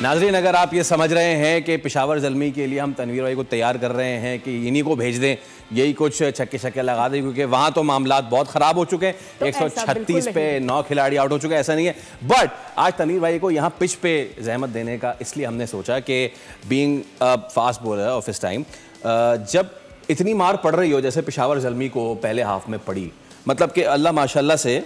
नाज़रीन, अगर आप ये समझ रहे हैं कि पेशावर ज़ल्मी के लिए हम तनवीर भाई को तैयार कर रहे हैं कि इन्हीं को भेज दें, यही कुछ छक्के छक्के लगा दें, क्योंकि वहाँ तो मामलात बहुत ख़राब हो चुके हैं। तो 136 पे 9 खिलाड़ी आउट हो चुके हैं, ऐसा नहीं है। बट आज तनवीर भाई को यहाँ पिच पे जहमत देने का इसलिए हमने सोचा कि बीइंग फास्ट बॉलर ऑफ इस टाइम, जब इतनी मार पड़ रही हो जैसे पेशावर ज़ल्मी को पहले हाफ में पड़ी, मतलब कि अल्लाह माशाल्लाह से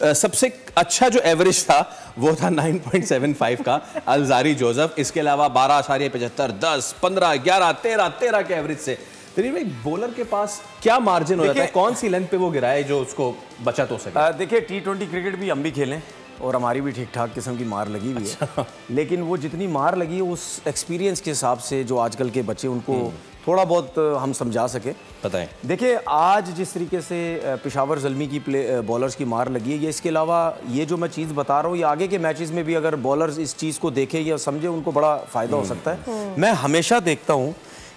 सबसे अच्छा जो एवरेज था वो था 9.75 का अलजारी जोसेफ। इसके अलावा 12.75, 10, 15, 11, 13 के एवरेज से तनवीर भाई बॉलर के पास क्या मार्जिन हो जाता है, कौन सी लेंथ पे वो गिराए जो उसको बचत हो सके? देखिए, T20 क्रिकेट भी हम भी खेलें और हमारी भी ठीक ठाक किस्म की मार लगी हुई है। लेकिन वो जितनी मार लगी है उस एक्सपीरियंस के हिसाब से जो आजकल के बच्चे उनको थोड़ा बहुत हम समझा सके। बताएं। देखिए, आज जिस तरीके से पेशावर ज़ल्मी की बॉलर्स की मार लगी है, ये इसके अलावा ये जो मैं चीज़ बता रहा हूँ, ये आगे के मैचेस में भी अगर बॉलर्स इस चीज़ को देखें या समझे, उनको बड़ा फ़ायदा हो सकता है। मैं हमेशा देखता हूँ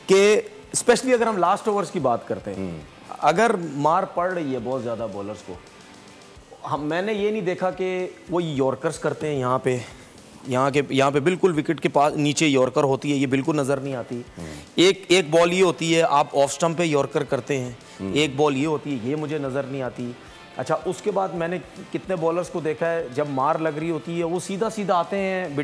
कि स्पेशली अगर हम लास्ट ओवर्स की बात करते हैं, अगर मार पड़ रही है बहुत ज़्यादा बॉलर्स को, मैंने ये नहीं देखा कि वो यॉर्कर्स करते हैं यहाँ पे बिल्कुल विकेट के पास नीचे यॉर्कर होती है, ये बिल्कुल नज़र नहीं आती। एक बॉल ये होती है, आप ऑफ स्टंप पे यॉर्कर करते हैं, एक बॉल ये होती है, ये मुझे नज़र नहीं आती। अच्छा, उसके बाद मैंने कितने बॉलर्स को देखा है, जब मार लग रही होती है वो सीधा सीधा आते हैं,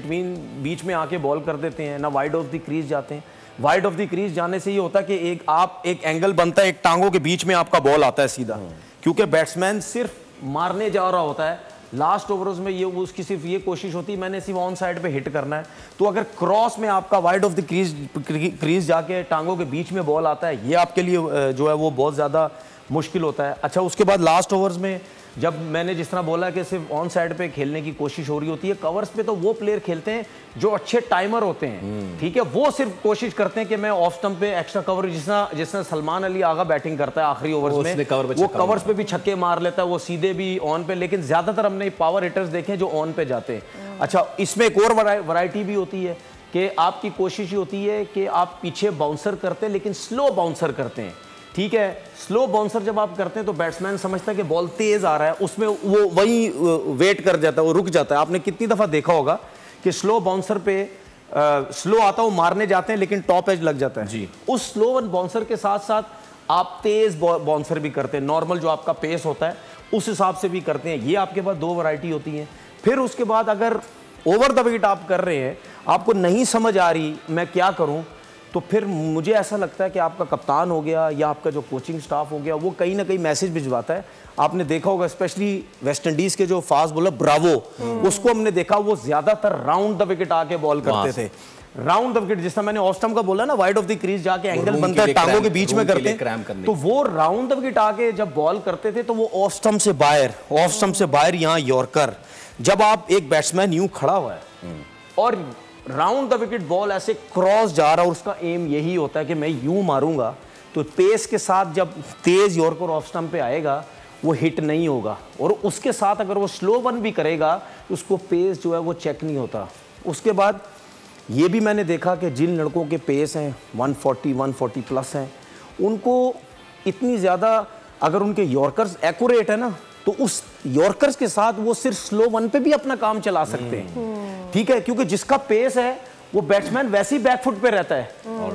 बीच में आके बॉल कर देते हैं, ना वाइड ऑफ द क्रीज जाते हैं। वाइड ऑफ द क्रीज जाने से ये होता है कि एक एंगल बनता है, एक टांगों के बीच में आपका बॉल आता है सीधा, क्योंकि बैट्समैन सिर्फ मारने जा रहा होता है। लास्ट ओवर्स में ये उसकी सिर्फ ये कोशिश होती है, मैंने सिर्फ ऑन साइड पे हिट करना है। तो अगर क्रॉस में आपका वाइड ऑफ द क्रीज जाके टांगों के बीच में बॉल आता है, ये आपके लिए जो है वो बहुत ज़्यादा मुश्किल होता है। अच्छा, उसके बाद लास्ट ओवर्स में जब मैंने जिस तरह बोला कि सिर्फ ऑन साइड पे खेलने की कोशिश हो रही होती है, कवर्स पे तो वो प्लेयर खेलते हैं जो अच्छे टाइमर होते हैं, ठीक है, वो सिर्फ कोशिश करते हैं कि मैं ऑफ स्टंप पे extra cover, जिसना Salman Ali Agha batting करता है आखिरी ओवर्स में, वो कवर्स पे भी छक्के मार लेता है, वो सीधे भी ऑन पे, लेकिन ज्यादातर हमने पावर हिटर्स देखे जो ऑन पे जाते हैं। अच्छा, इसमें एक और वैरायटी भी होती है कि आपकी कोशिश होती है कि आप पीछे बाउंसर करते हैं, लेकिन स्लो बाउंसर करते हैं, ठीक है। स्लो बाउंसर जब आप करते हैं तो बैट्समैन समझता है कि बॉल तेज आ रहा है, उसमें वो वही वेट कर जाता है, वो रुक जाता है। आपने कितनी दफा देखा होगा कि स्लो बाउंसर पे स्लो आता है, वो मारने जाते हैं लेकिन टॉप एज लग जाता है जी। उस स्लो वन बाउंसर के साथ साथ आप तेज बाउंसर भी करते हैं, नॉर्मल जो आपका पेस होता है उस हिसाब से भी करते हैं। ये आपके पास दो वैरायटी होती है। फिर उसके बाद अगर ओवर द विकेट आप कर रहे हैं, आपको नहीं समझ आ रही मैं क्या करूं, तो फिर मुझे ऐसा लगता है कि आपका कप्तान हो गया या आपका जो कोचिंग स्टाफ हो गया, वो कहीं ना कहीं मैसेज भिजवाता है। आपने देखा होगा स्पेशली वेस्ट इंडीज के जो फास्ट बॉलर ब्रावो, उसको हमने देखा वो ज्यादातर राउंड द विकेट आके बॉल करते थे। राउंड द विकेट, जिसमें मैंने ऑफ स्टंप का बोला ना, वाइड ऑफ द क्रीज जाके एंगल बनता है, टांगों के बीच में करते हैं, तो वो राउंड द विकेट आके जब बॉल करते थे तो वो ऑफ स्टंप से बाहर यहाँ यॉर्कर, जब आप एक बैट्समैन यूं खड़ा हुआ है और राउंड द विकेट बॉल ऐसे क्रॉस जा रहा है और उसका एम यही होता है कि मैं यूं मारूंगा, तो पेस के साथ जब तेज यॉर्कर ऑफ स्टंप पे आएगा वो हिट नहीं होगा, और उसके साथ अगर वो स्लो वन भी करेगा तो उसको पेस जो है वो चेक नहीं होता। उसके बाद ये भी मैंने देखा कि जिन लड़कों के पेस हैं 140 प्लस हैं, उनको इतनी ज़्यादा अगर उनके यॉर्कर्स एक्यूरेट है ना, तो उस यॉर्कर्स के साथ वो सिर्फ स्लो वन पे भी अपना काम चला सकते हैं, ठीक है, क्योंकि जिसका पेस है वो बैट्समैन वैसे ही बैकफुट पे रहता है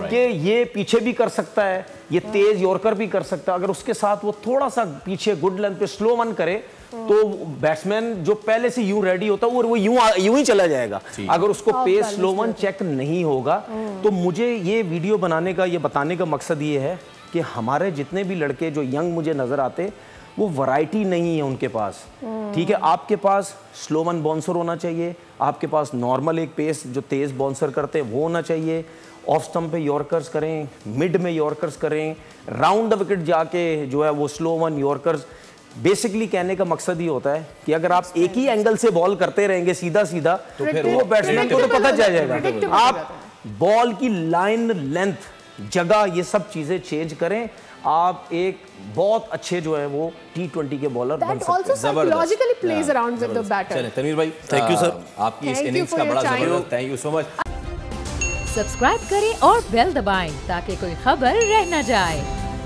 कि ये पीछे भी कर सकता है, ये तेज यॉर्कर भी कर सकता है। अगर उसके साथ वो थोड़ा सा पीछे गुड लेंथ पे स्लो वन करे तो बैट्समैन जो पहले से यूं रेडी होता है वो यूं ही चला जाएगा। अगर उसको पेस स्लो वन चेक नहीं होगा, तो मुझे ये वीडियो बनाने का, ये बताने का मकसद ये है कि हमारे जितने भी लड़के जो यंग मुझे नजर आते, वो वैरायटी नहीं है उनके पास, ठीक है। आपके पास स्लो वन बाउंसर होना चाहिए, आपके पास नॉर्मल एक पेस जो तेज बाउंसर करते हैं वो होना चाहिए, ऑफ स्टंप पे यॉर्कर्स करें, मिड में यॉर्कर्स करें, राउंड द विकेट जाके जो है वो स्लो वन यॉर्कर्स। बेसिकली कहने का मकसद ये होता है कि अगर आप एक ही एंगल से बॉल करते रहेंगे सीधा सीधा, तो फिर वो बैट्समैन को तो पता चल जाएगा। आप बॉल की लाइन, लेंथ, जगह, ये सब चीजें चेंज करें, आप एक बहुत अच्छे जो है वो T20 के बॉलर बन सकते हैं। Psychologically plays around with the batter. चलें तनवीर भाई, थैंक यू सर, आपकी इस इनिंग्स का बड़ा जबरदस्त, thank you so much. Subscribe करें और बेल दबाएं ताकि कोई खबर रह न जाए।